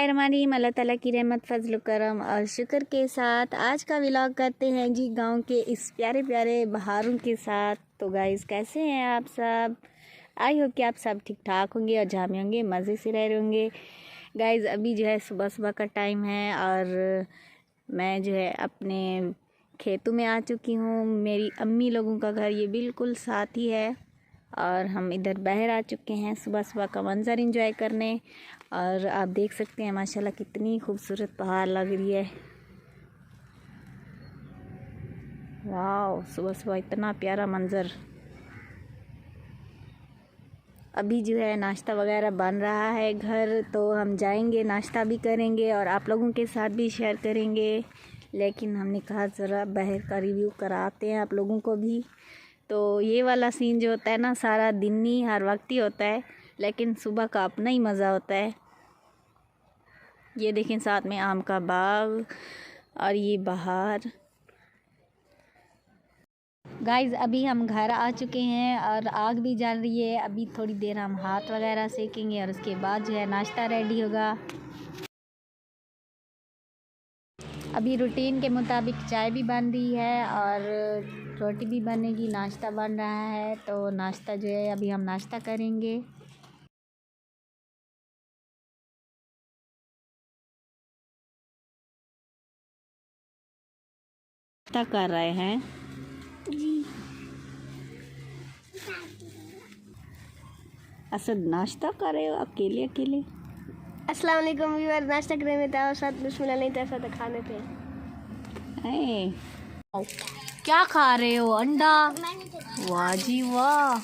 बिस्मिल्लाहिर्रहमानिर्रहीम। अल्लाह ताला की रहमत फजल करम और शुक्र के साथ आज का व्लॉग करते हैं जी गांव के इस प्यारे प्यारे बहारों के साथ। तो गाइस कैसे हैं आप सब? आई होप कि आप सब ठीक ठाक होंगे और जहाँ भी होंगे मज़े से रह रहे होंगे। गाइस अभी जो है सुबह सुबह का टाइम है और मैं जो है अपने खेतों में आ चुकी हूँ। मेरी अम्मी लोगों का घर ये बिल्कुल साथ ही है और हम इधर बाहर आ चुके हैं सुबह सुबह का मंज़र एंजॉय करने। और आप देख सकते हैं माशाल्लाह कितनी खूबसूरत पहाड़ लग रही है। वाह, सुबह सुबह इतना प्यारा मंज़र। अभी जो है नाश्ता वगैरह बन रहा है घर, तो हम जाएंगे नाश्ता भी करेंगे और आप लोगों के साथ भी शेयर करेंगे। लेकिन हमने कहा ज़रा बाहर का रिव्यू कराते हैं आप लोगों को भी। तो ये वाला सीन जो होता है ना, सारा दिन ही हर वक्त ही होता है, लेकिन सुबह का अपना ही मज़ा होता है। ये देखें साथ में आम का बाग और ये बाहर। गाइस अभी हम घर आ चुके हैं और आग भी जल रही है। अभी थोड़ी देर हम हाथ वगैरह सेकेंगे और उसके बाद जो है नाश्ता रेडी होगा। अभी रूटीन के मुताबिक चाय भी बन रही है और रोटी भी बनेगी, नाश्ता बन रहा है। तो नाश्ता जो है अभी हम नाश्ता करेंगे। नाश्ता कर रहे हैं जी। असद नाश्ता कर रहे हो अकेले अकेले? अस्सलाम वालेकुम व्यूअर, नाश्ता करने में था और साथ बिस्मिल्लाह नहीं था, साथ खाने थे। क्या खा रहे हो? अंडा? वाह जी वाह।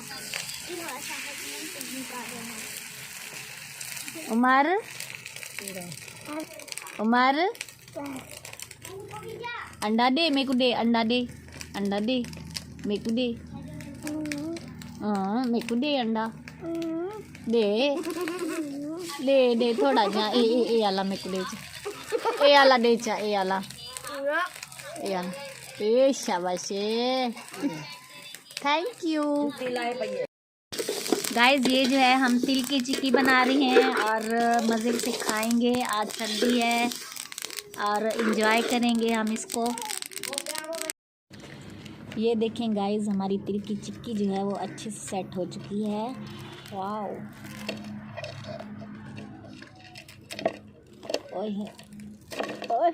उमर उमर अंडा दे मेरे को, दे अंडा दे, अंडा दे मेरे को दे। हाँ मेरे को दे अंडा, दे दे दे थोड़ा जा। ए आला मेरे को दे चा, ए आला दे चा, ए आला, ए आला, ए शाबाश, थैंक यू। गाइस ये जो है हम तिल की चिक्की बना रही हैं और मज़े से खाएंगे। आज सर्दी है और एंजॉय करेंगे हम इसको। ये देखें गाइस हमारी तिल की चिक्की जो है वो अच्छे से सेट हो चुकी है। वाओ, ओए ओए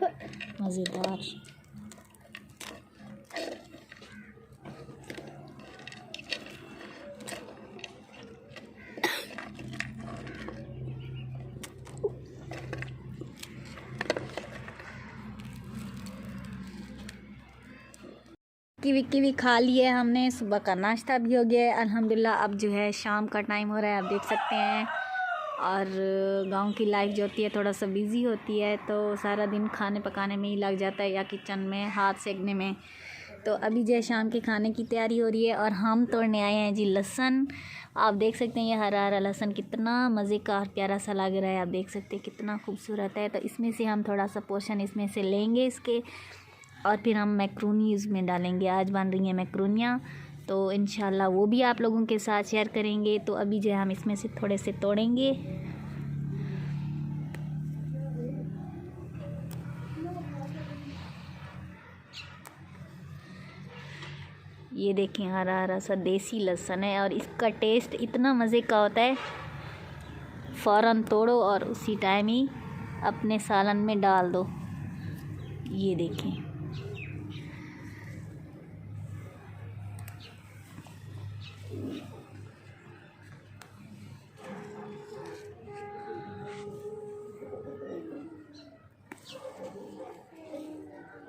मज़ेदार। किवी भी खा लिए हमने, सुबह का नाश्ता भी हो गया है अल्हम्दुलिल्लाह। अब जो है शाम का टाइम हो रहा है, आप देख सकते हैं। और गांव की लाइफ जो होती है थोड़ा सा बिज़ी होती है, तो सारा दिन खाने पकाने में ही लग जाता है या किचन में हाथ सेकने में। तो अभी जो है शाम के खाने की तैयारी हो रही है और हम तोड़ने आए हैं जी लहसुन। आप देख सकते हैं ये हरा हरा लहसुन कितना मज़े का और प्यारा सा लग रहा है। आप देख सकते हैं कितना खूबसूरत है। तो इसमें से हम थोड़ा सा पोर्शन इसमें से लेंगे इसके, और फिर हम मैक्रोनी इसमें डालेंगे। आज बन रही हैं मैक्रोनियाँ, तो इंशाल्लाह वो भी आप लोगों के साथ शेयर करेंगे। तो अभी जो है हम इसमें से थोड़े से तोड़ेंगे। ये देखें हरा हरा सा देसी लहसुन है और इसका टेस्ट इतना मज़े का होता है। फ़ौरन तोड़ो और उसी टाइम ही अपने सालन में डाल दो। ये देखें,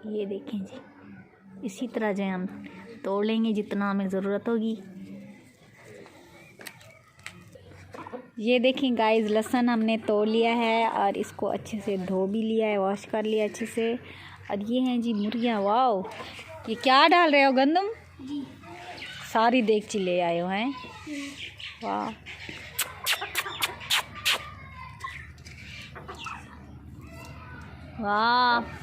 ये देखें जी। इसी तरह जो हम तोड़ लेंगे जितना हमें ज़रूरत होगी। ये देखें गाइस लहसुन हमने तोड़ लिया है और इसको अच्छे से धो भी लिया है, वॉश कर लिया अच्छे से। और ये हैं जी मुर्गियाँ। वाओ, ये क्या डाल रहे हो? गंदम जी, सारी देगची ले आए हो हैं। वाह, वाह,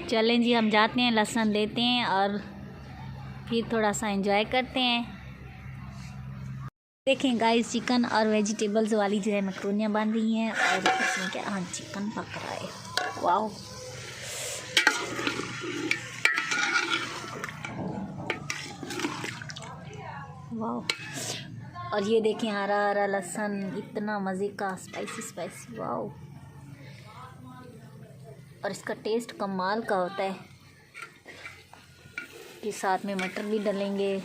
चलें जी हम जाते हैं, लहसुन देते हैं और फिर थोड़ा सा एंजॉय करते हैं। देखें गाइस, चिकन और वेजिटेबल्स वाली जो है मैक्रोनियाँ बन रही हैं और इसमें क्या, हाँ, चिकन पक रहा है। Wow, wow. और ये देखें, हरा हरा लहसुन, इतना मज़े का, स्पाइसी स्पाइसी, वाओ। और इसका टेस्ट कमाल का होता है कि साथ में मटर भी डालेंगे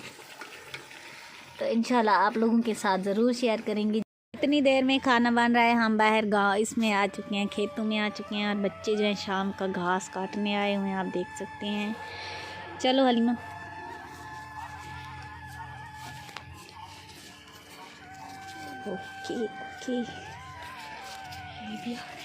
तो इंशाल्लाह आप लोगों के साथ ज़रूर शेयर करेंगे। इतनी देर में खाना बन रहा है, हम बाहर गांव इसमें आ चुके हैं, खेतों में आ चुके हैं और बच्चे जो हैं शाम का घास काटने आए हुए हैं, आप देख सकते हैं। चलो हलीमा, ओके ओके, ये भी आ रहा है।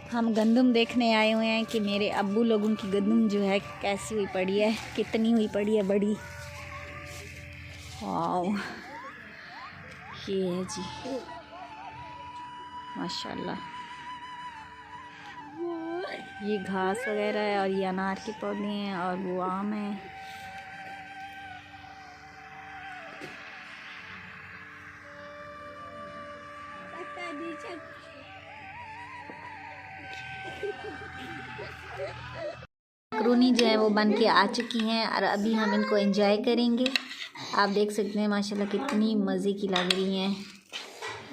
हम गंदम देखने आए हुए हैं कि मेरे अब्बू लोगों की गंदम जो है कैसी हुई पड़ी है, कितनी हुई पड़ी है बड़ी। वाओ, ये है जी, माशाल्लाह। ये घास वगैरह है और ये अनार के पौधे हैं और वो आम है। मैक्रोनी जो है वो बन के आ चुकी हैं और अभी हम इनको एंजॉय करेंगे। आप देख सकते हैं माशाल्लाह कितनी मज़े की लग रही हैं,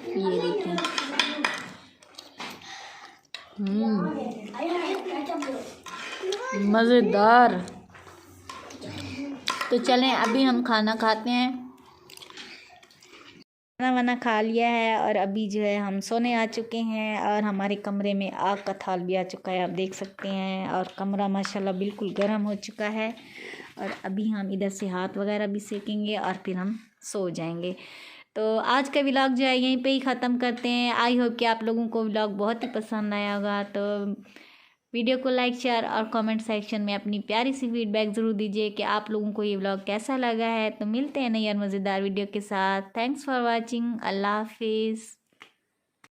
ये देखें। मज़ेदार। तो चलें अभी हम खाना खाते हैं। खाना वाना खा लिया है और अभी जो है हम सोने आ चुके हैं और हमारे कमरे में आग का थाल भी आ चुका है, आप देख सकते हैं। और कमरा माशाल्लाह बिल्कुल गर्म हो चुका है और अभी हम इधर से हाथ वगैरह भी सेकेंगे और फिर हम सो जाएंगे। तो आज का व्लॉग जो है यहीं पे ही ख़त्म करते हैं। आई होप कि आप लोगों को व्लॉग बहुत ही पसंद आया होगा। तो वीडियो को लाइक, शेयर और कमेंट सेक्शन में अपनी प्यारी सी फीडबैक ज़रूर दीजिए कि आप लोगों को ये व्लॉग कैसा लगा है। तो मिलते हैं नई और मज़ेदार वीडियो के साथ। Thanks for watching. अल्लाह हाफिज़।